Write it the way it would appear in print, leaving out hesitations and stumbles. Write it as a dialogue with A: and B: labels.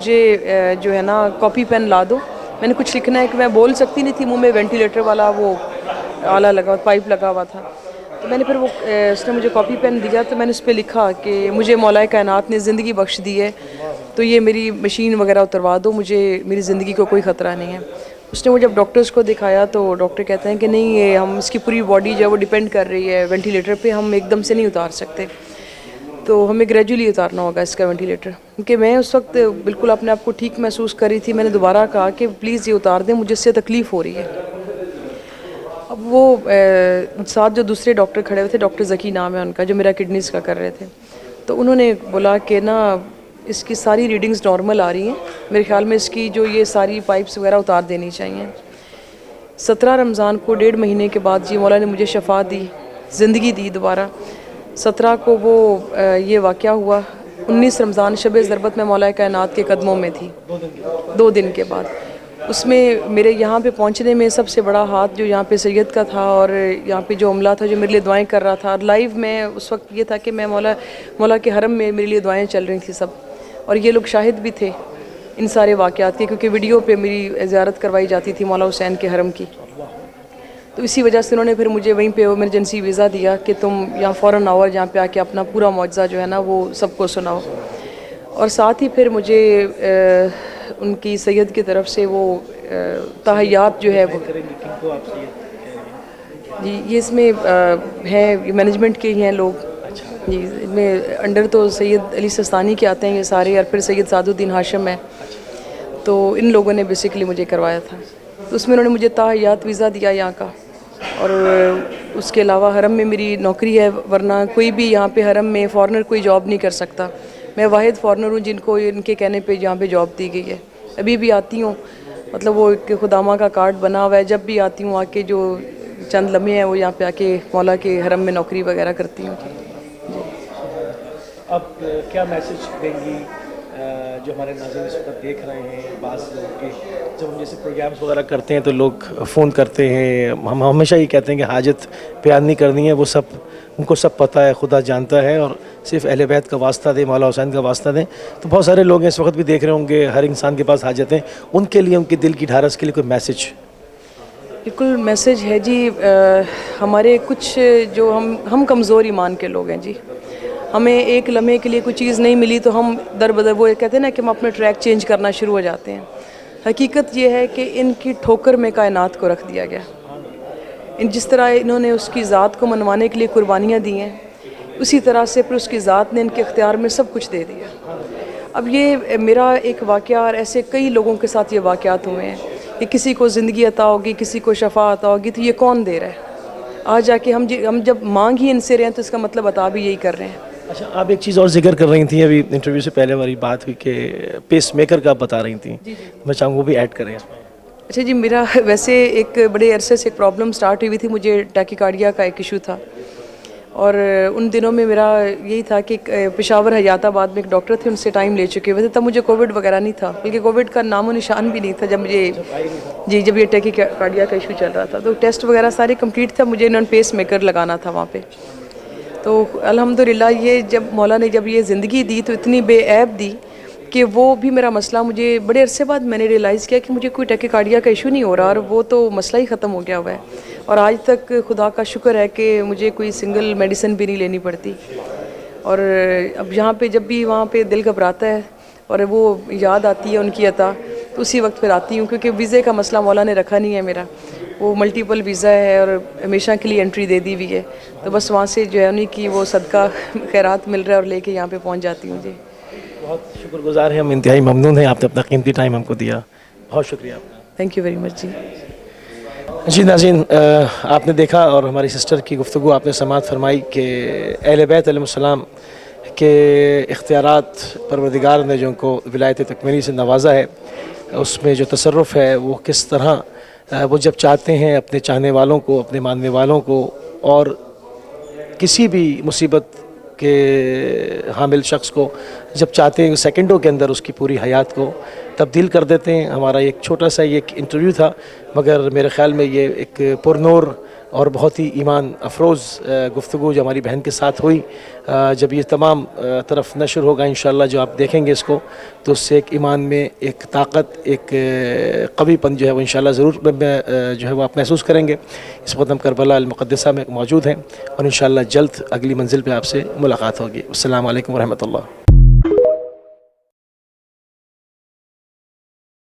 A: मुझे जो है ना कॉपी पेन ला दो, मैंने कुछ लिखना है कि मैं बोल सकती नहीं थी, मुंह में वेंटिलेटर वाला वो आला लगा पाइप लगा हुआ था। तो मैंने फिर वो उसने मुझे कॉपी पेन दिया, तो मैंने उस पर लिखा कि मुझे मौलाए कायनात ने ज़िंदगी बख्श दी है, तो ये मेरी मशीन वगैरह उतरवा दो, मुझे मेरी ज़िंदगी को कोई ख़तरा नहीं है। उसने वो जब डॉक्टर्स को दिखाया तो डॉक्टर कहते हैं कि नहीं, ये हम इसकी पूरी बॉडी जो है वो डिपेंड कर रही है वेंटिलेटर पे, हम एकदम से नहीं उतार सकते, तो हमें ग्रेजुअली उतारना होगा इसका वेंटिलेटर। क्योंकि मैं उस वक्त बिल्कुल अपने आप को ठीक महसूस कर रही थी। मैंने दोबारा कहा कि प्लीज़ ये उतार दें, मुझे इससे तकलीफ़ हो रही है। अब वो साथ जो दूसरे डॉक्टर खड़े हुए थे, डॉक्टर ज़की नाम है उनका, जो मेरा किडनीज़ का कर रहे थे, तो उन्होंने बोला कि ना इसकी सारी रीडिंग्स नॉर्मल आ रही हैं, मेरे ख्याल में इसकी जो ये सारी पाइप्स वगैरह उतार देनी चाहिए। 17 रमज़ान को 1.5 महीने के बाद जी मौला ने मुझे शफा दी, ज़िंदगी दी दोबारा। 17 को वो ये वाक़या हुआ। 19 रमज़ान शब ज़रबत में मौला कायनात के कदमों में थी, 2 दिन के बाद। उसमें मेरे यहाँ पे पहुँचने में सबसे बड़ा हाथ जो यहाँ पे सैयद का था, और यहाँ पे जो अमला था जो मेरे लिए दुआएं कर रहा था। लाइव में उस वक्त ये था कि मैं मौला के हरम में मेरे लिए दुआएं चल रही थी सब, और ये लोग शाहिद भी थे इन सारे वाक़यात के, क्योंकि वीडियो पे मेरी ज़ियारत करवाई जाती थी मौला हुसैन के हरम की। तो इसी वजह से उन्होंने फिर मुझे वहीं पे इमरजेंसी वीज़ा दिया कि तुम यहाँ फ़ौरन आओ और यहाँ पे आके अपना पूरा मौजज़ा जो है ना वो सबको सुनाओ। और साथ ही फिर मुझे उनकी सैयद की तरफ से वो तहय्यात जो है वो जी, ये इसमें है मैनेजमेंट के ही हैं लोग जी। इसमें अंडर तो सैयद अली सिस्तानी के आते हैं ये सारे, और फिर सैयद सादुद्दीन हाशिम है, तो इन लोगों ने बेसिकली मुझे करवाया था। तो उसमें उन्होंने मुझे तहय्यात वीज़ा दिया यहाँ का, और उसके अलावा हरम में मेरी नौकरी है, वरना कोई भी यहाँ पे हरम में फ़ॉरनर कोई जॉब नहीं कर सकता। मैं वाहिद फ़ॉरनर हूँ जिनको इनके कहने पे यहाँ पे जॉब दी गई है। अभी भी आती हूँ, मतलब वो एक खुदामा का कार्ड बना हुआ है, जब भी आती हूँ आके जो चंद लम्हे हैं वो यहाँ पे आके मौला के हरम में नौकरी वगैरह करती हूँ।
B: अब क्या मैसेज देंगी जो हमारे नाज़रीन इस वक्त देख रहे हैं? बाज़ लोग के जब हम जैसे प्रोग्राम्स वगैरह करते हैं तो लोग फ़ोन करते हैं, हम हमेशा ये कहते हैं कि हाजत बयान नहीं करनी है, वो सब उनको सब पता है, खुदा जानता है, और सिर्फ अहले बैत का वास्ता दें, मौला हुसैन का वास्ता दें। तो बहुत सारे लोग इस वक्त भी देख रहे होंगे, हर इंसान के पास हाजत है, उनके लिए, उनके दिल की ढारस के लिए कोई मैसेज?
A: बिल्कुल मैसेज है जी। हमारे कुछ जो हम कमज़ोर ईमान के लोग हैं जी, हमें एक लम्हे के लिए कोई चीज़ नहीं मिली तो हम दर बदर वो कहते हैं ना कि हम अपने ट्रैक चेंज करना शुरू हो जाते हैं। हकीकत ये है कि इनकी ठोकर में कायनात को रख दिया गया। जिस तरह इन्होंने उसकी ज़ात को मनवाने के लिए कुर्बानियाँ दी हैं, उसी तरह से फिर उसकी ज़ात ने इनके इख्तियार में सब कुछ दे दिया। अब ये मेरा एक वाक़या, और ऐसे कई लोगों के साथ ये वाक़यात हुए हैं कि किसी को ज़िंदगी अता होगी, किसी को शफा अता होगी, तो ये कौन दे रहा है? आज जाके हम जब मांग ही इनसे रहे हैं तो इसका मतलब अता भी यही कर रहे हैं।
B: अच्छा, आप एक चीज़ और जिक्र कर रही थी अभी इंटरव्यू से पहले हमारी बात हुई कि पेस मेकर का आप बता रही थी। मैं चाहूँगा वो भी ऐड करें इसमें।
A: अच्छा जी, मेरा वैसे एक बड़े अरसे से एक प्रॉब्लम स्टार्ट हुई थी, मुझे टैकीकार्डिया का एक इशू था, और उन दिनों में मेरा यही था कि पेशावर हयाताबाद में एक डॉक्टर थे, उनसे टाइम ले चुके हुए थे। तब मुझे कोविड वगैरह नहीं था, बल्कि कोविड का नामो निशान भी नहीं था जब ये टैकीकार्डिया का इशू चल रहा था। तो टेस्ट वगैरह सारे कंप्लीट था, मुझे नॉन पेस मेकर लगाना था वहाँ पे। तो अल्हम्दुलिल्लाह ये जब मौला ने जब ये ज़िंदगी दी तो इतनी बेऐब दी कि वो भी मेरा मसला, मुझे बड़े अरसे बाद मैंने रियलाइज़ किया कि मुझे कोई टैकीकार्डिया का इशू नहीं हो रहा, और वो तो मसला ही ख़त्म हो गया हुआ है। और आज तक खुदा का शुक्र है कि मुझे कोई सिंगल मेडिसिन भी नहीं लेनी पड़ती। और अब यहाँ पे जब भी वहाँ पे दिल घबराता है और वो याद आती है उनकी अता, तो उसी वक्त फिर आती हूँ, क्योंकि वीज़े का मसला मौला ने रखा नहीं है मेरा, वो मल्टीपल वीज़ा है और हमेशा के लिए एंट्री दे दी हुई है। तो बस वहाँ से जो है उन्हीं की वो सदका खैरात मिल रहा है और लेके यहाँ पे पहुँच जाती हूँ जी।
B: बहुत शुक्रगुजार हैं हम, इंतहाई ममनून हैं, आपने अपना कीमती टाइम हमको दिया, बहुत शुक्रिया आपका।
A: थैंक यू वेरी मच जी।
B: जी नाज़रीन, आपने देखा और हमारी सिस्टर की गुफ्तगू आपने समाअत फरमाई कि अहले बैत अलैहिस्सलाम के इख्तियारात परवरदिगार ने जो उनको विलायत तकमीली से नवाजा है, उसमें जो तसर्रुफ़ है वो किस तरह वो जब चाहते हैं अपने चाहने वालों को, अपने मानने वालों को, और किसी भी मुसीबत के हामिल शख्स को जब चाहते हैं सेकंडों के अंदर उसकी पूरी हयात को तब्दील कर देते हैं। हमारा एक छोटा सा ये इंटरव्यू था, मगर मेरे ख़्याल में ये एक पुरनूर और बहुत ही ईमान अफरोज़ गुफ्तगू जो हमारी बहन के साथ हुई। जब ये तमाम तरफ नशर होगा इंशाअल्लाह, जो आप देखेंगे इसको, तो उससे एक ईमान में एक ताकत, एक कवीपन जो है वो इंशाअल्लाह ज़रूर जो है वो आप महसूस करेंगे। इस वक्त हम करबला अल-मुक़द्दसा में मौजूद हैं और इंशाअल्लाह जल्द अगली मंजिल पे आपसे मुलाकात होगी। अस्सलामु अलैकुम व रहमतुल्लाह।